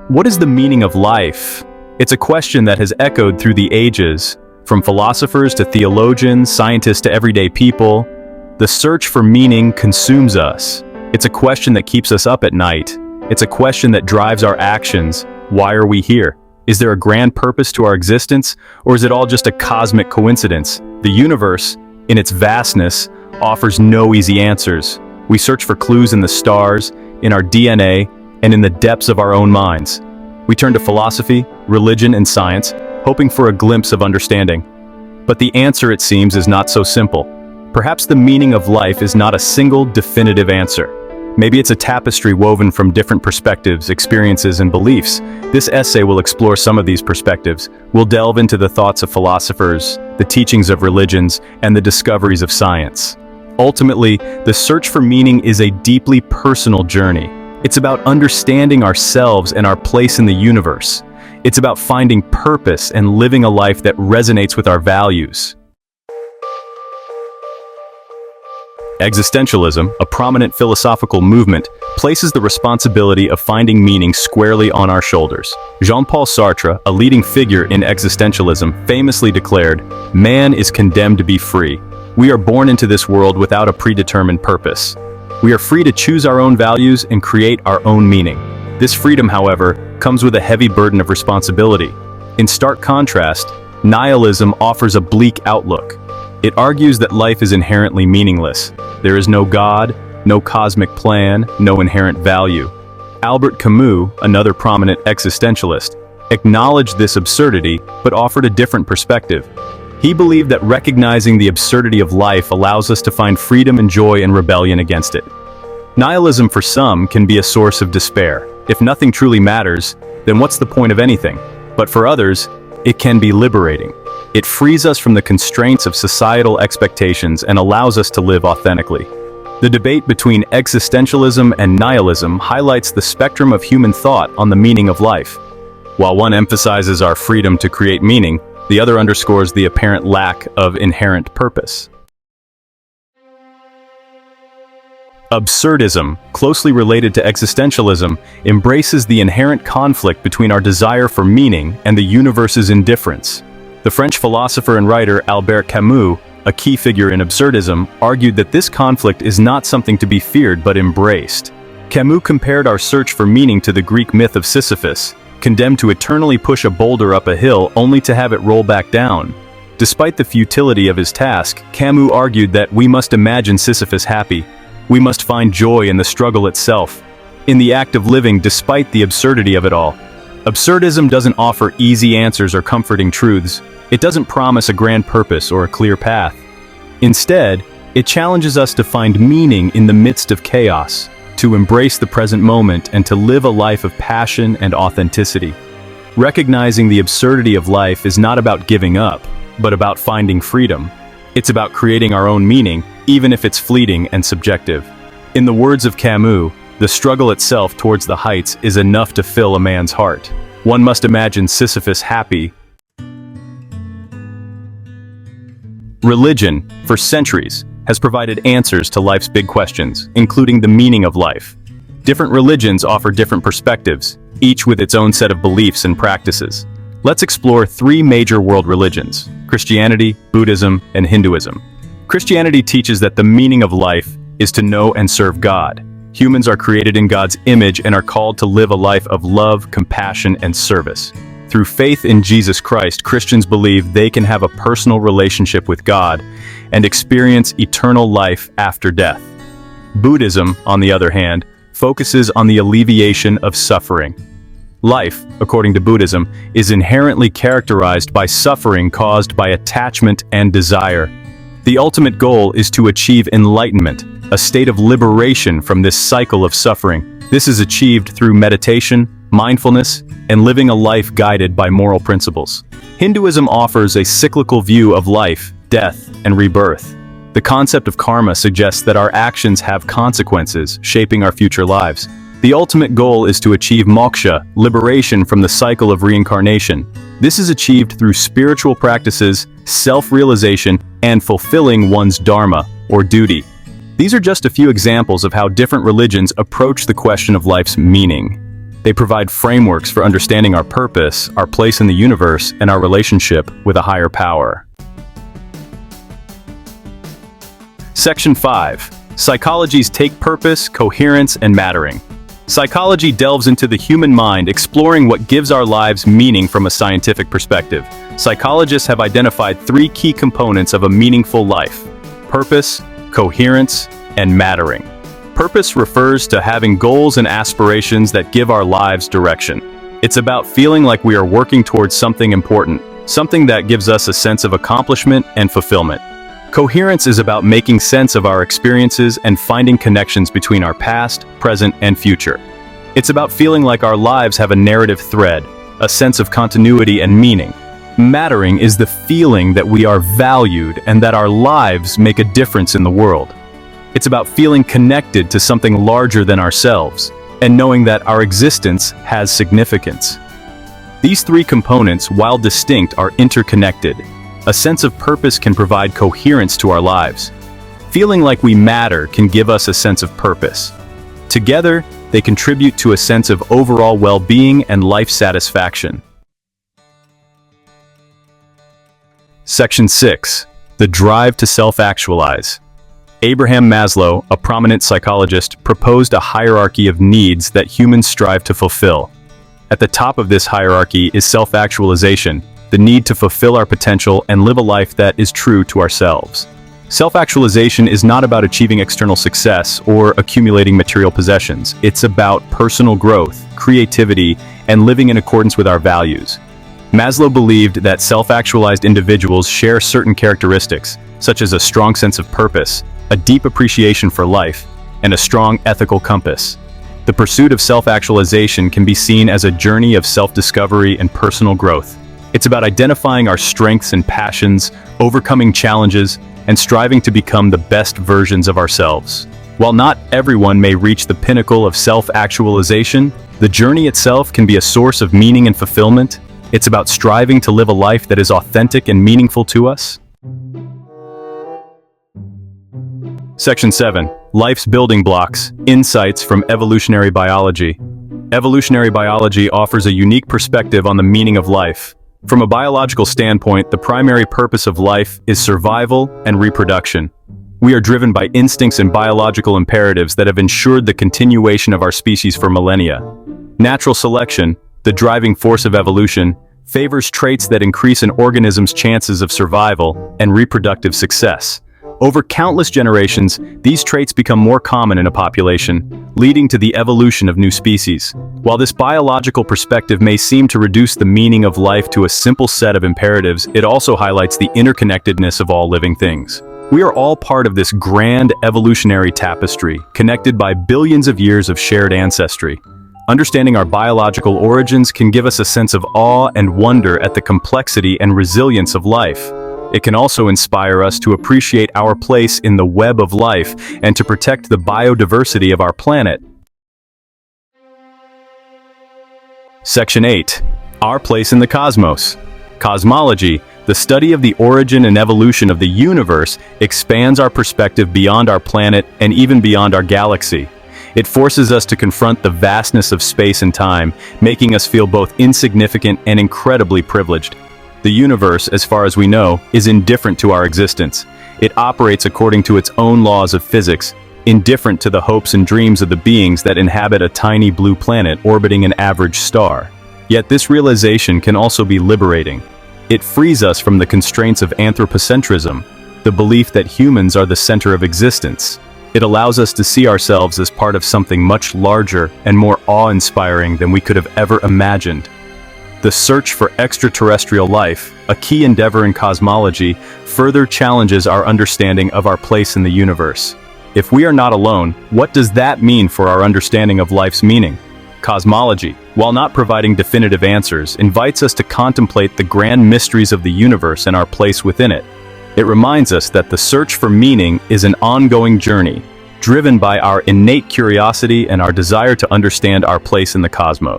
What is the meaning of life? It's a question that has echoed through the ages, from philosophers to theologians, scientists to everyday people. The search for meaning consumes us. It's a question that keeps us up at night. It's a question that drives our actions. Why are we here? Is there a grand purpose to our existence, or is it all just a cosmic coincidence? The universe, in its vastness, offers no easy answers. We search for clues in the stars, in our DNA, and in the depths of our own minds. We turn to philosophy, religion, and science, hoping for a glimpse of understanding. But the answer, it seems, is not so simple. Perhaps the meaning of life is not a single definitive answer. Maybe it's a tapestry woven from different perspectives, experiences, and beliefs. This essay will explore some of these perspectives. We'll delve into the thoughts of philosophers, the teachings of religions, and the discoveries of science. Ultimately, the search for meaning is a deeply personal journey. It's about understanding ourselves and our place in the universe. It's about finding purpose and living a life that resonates with our values. Existentialism, a prominent philosophical movement, places the responsibility of finding meaning squarely on our shoulders. Jean-Paul Sartre, a leading figure in existentialism, famously declared, "Man is condemned to be free. We are born into this world without a predetermined purpose. We are free to choose our own values and create our own meaning. This freedom, however, comes with a heavy burden of responsibility." In stark contrast, nihilism offers a bleak outlook. It argues that life is inherently meaningless. There is no God, no cosmic plan, no inherent value. Albert Camus, another prominent existentialist, acknowledged this absurdity but offered a different perspective. He believed that recognizing the absurdity of life allows us to find freedom and joy in rebellion against it. Nihilism for some can be a source of despair. If nothing truly matters, then what's the point of anything? But for others, it can be liberating. It frees us from the constraints of societal expectations and allows us to live authentically. The debate between existentialism and nihilism highlights the spectrum of human thought on the meaning of life. While one emphasizes our freedom to create meaning, the other underscores the apparent lack of inherent purpose. Absurdism, closely related to existentialism, embraces the inherent conflict between our desire for meaning and the universe's indifference. The French philosopher and writer Albert Camus, a key figure in absurdism, argued that this conflict is not something to be feared but embraced. Camus compared our search for meaning to the Greek myth of Sisyphus, condemned to eternally push a boulder up a hill only to have it roll back down. Despite the futility of his task, Camus argued that we must imagine Sisyphus happy. We must find joy in the struggle itself, in the act of living despite the absurdity of it all. Absurdism doesn't offer easy answers or comforting truths. It doesn't promise a grand purpose or a clear path. Instead, it challenges us to find meaning in the midst of chaos, to embrace the present moment and to live a life of passion and authenticity. Recognizing the absurdity of life is not about giving up, but about finding freedom. It's about creating our own meaning, even if it's fleeting and subjective. In the words of Camus, the struggle itself towards the heights is enough to fill a man's heart. One must imagine Sisyphus happy. Religion, for centuries, has provided answers to life's big questions, including the meaning of life. Different religions offer different perspectives, each with its own set of beliefs and practices. Let's explore three major world religions: Christianity, Buddhism, and Hinduism. Christianity teaches that the meaning of life is to know and serve God. Humans are created in God's image and are called to live a life of love, compassion, and service. Through faith in Jesus Christ, Christians believe they can have a personal relationship with God and experience eternal life after death. Buddhism, on the other hand, focuses on the alleviation of suffering. Life, according to Buddhism, is inherently characterized by suffering caused by attachment and desire. The ultimate goal is to achieve enlightenment, a state of liberation from this cycle of suffering. This is achieved through meditation, mindfulness, and living a life guided by moral principles. Hinduism offers a cyclical view of life, death, and rebirth. The concept of karma suggests that our actions have consequences, shaping our future lives. The ultimate goal is to achieve moksha, liberation from the cycle of reincarnation. This is achieved through spiritual practices, self-realization, and fulfilling one's dharma, or duty. These are just a few examples of how different religions approach the question of life's meaning. They provide frameworks for understanding our purpose, our place in the universe, and our relationship with a higher power. Section 5. Psychology's Take Purpose, Coherence, and Mattering. Psychology delves into the human mind, exploring what gives our lives meaning from a scientific perspective. Psychologists have identified 3 key components of a meaningful life: purpose, coherence, and mattering. Purpose refers to having goals and aspirations that give our lives direction. It's about feeling like we are working towards something important, something that gives us a sense of accomplishment and fulfillment. Coherence is about making sense of our experiences and finding connections between our past, present, and future. It's about feeling like our lives have a narrative thread, a sense of continuity and meaning. Mattering is the feeling that we are valued and that our lives make a difference in the world. It's about feeling connected to something larger than ourselves, and knowing that our existence has significance. These 3 components, while distinct, are interconnected. A sense of purpose can provide coherence to our lives. Feeling like we matter can give us a sense of purpose. Together, they contribute to a sense of overall well-being and life satisfaction. Section 6. The Drive to Self-Actualize. Abraham Maslow, a prominent psychologist, proposed a hierarchy of needs that humans strive to fulfill. At the top of this hierarchy is self-actualization, the need to fulfill our potential and live a life that is true to ourselves. Self-actualization is not about achieving external success or accumulating material possessions. It's about personal growth, creativity, and living in accordance with our values. Maslow believed that self-actualized individuals share certain characteristics, such as a strong sense of purpose, a deep appreciation for life, and a strong ethical compass. The pursuit of self-actualization can be seen as a journey of self-discovery and personal growth. It's about identifying our strengths and passions, overcoming challenges, and striving to become the best versions of ourselves. While not everyone may reach the pinnacle of self-actualization, the journey itself can be a source of meaning and fulfillment. It's about striving to live a life that is authentic and meaningful to us. Section 7. Life's Building Blocks, Insights from Evolutionary Biology. Evolutionary biology offers a unique perspective on the meaning of life. From a biological standpoint, the primary purpose of life is survival and reproduction. We are driven by instincts and biological imperatives that have ensured the continuation of our species for millennia. Natural selection, the driving force of evolution, favors traits that increase an organism's chances of survival and reproductive success. Over countless generations, these traits become more common in a population, leading to the evolution of new species. While this biological perspective may seem to reduce the meaning of life to a simple set of imperatives, it also highlights the interconnectedness of all living things. We are all part of this grand evolutionary tapestry, connected by billions of years of shared ancestry. Understanding our biological origins can give us a sense of awe and wonder at the complexity and resilience of life. It can also inspire us to appreciate our place in the web of life and to protect the biodiversity of our planet. Section 8. Our Place in the Cosmos. Cosmology, the study of the origin and evolution of the universe, expands our perspective beyond our planet and even beyond our galaxy. It forces us to confront the vastness of space and time, making us feel both insignificant and incredibly privileged. The universe, as far as we know, is indifferent to our existence. It operates according to its own laws of physics, indifferent to the hopes and dreams of the beings that inhabit a tiny blue planet orbiting an average star. Yet this realization can also be liberating. It frees us from the constraints of anthropocentrism, the belief that humans are the center of existence. It allows us to see ourselves as part of something much larger and more awe-inspiring than we could have ever imagined. The search for extraterrestrial life, a key endeavor in cosmology, further challenges our understanding of our place in the universe. If we are not alone, what does that mean for our understanding of life's meaning? Cosmology, while not providing definitive answers, invites us to contemplate the grand mysteries of the universe and our place within it. It reminds us that the search for meaning is an ongoing journey, driven by our innate curiosity and our desire to understand our place in the cosmos.